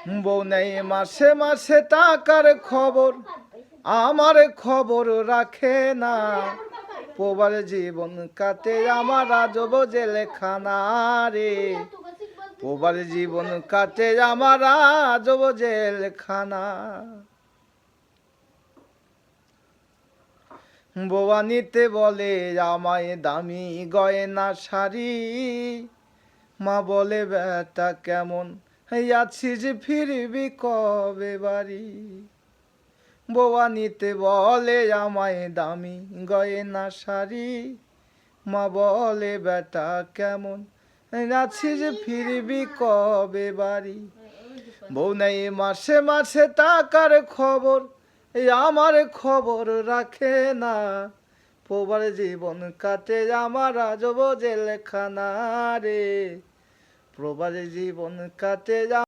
বউ নেই মাসে মাসে টাকার খবর, আমার খবর রাখে না। প্রবার জীবন কাটে আমার আজব জেলখানা রে। প্রবার জীবন কাটে আমার আজব জেলখানা। বৌয়া নিতে বলে আমায় দামি গয়না শাড়ি, মা বলে বেটা কেমন আছিস ফিরবি কবে বাড়ি। বৌয়া নিতে বলে আমায় দামি গয়না শাড়ি, মা বলে বেটা কেমন আছিস ফিরবি কবে বাড়ি। বউ নেই মাসে মাসে টাকার খবর, আমার খবর রাখে না। প্রবার জীবন কাটে আমার আজব জেলখানা রে। প্রবার জীবন কাটে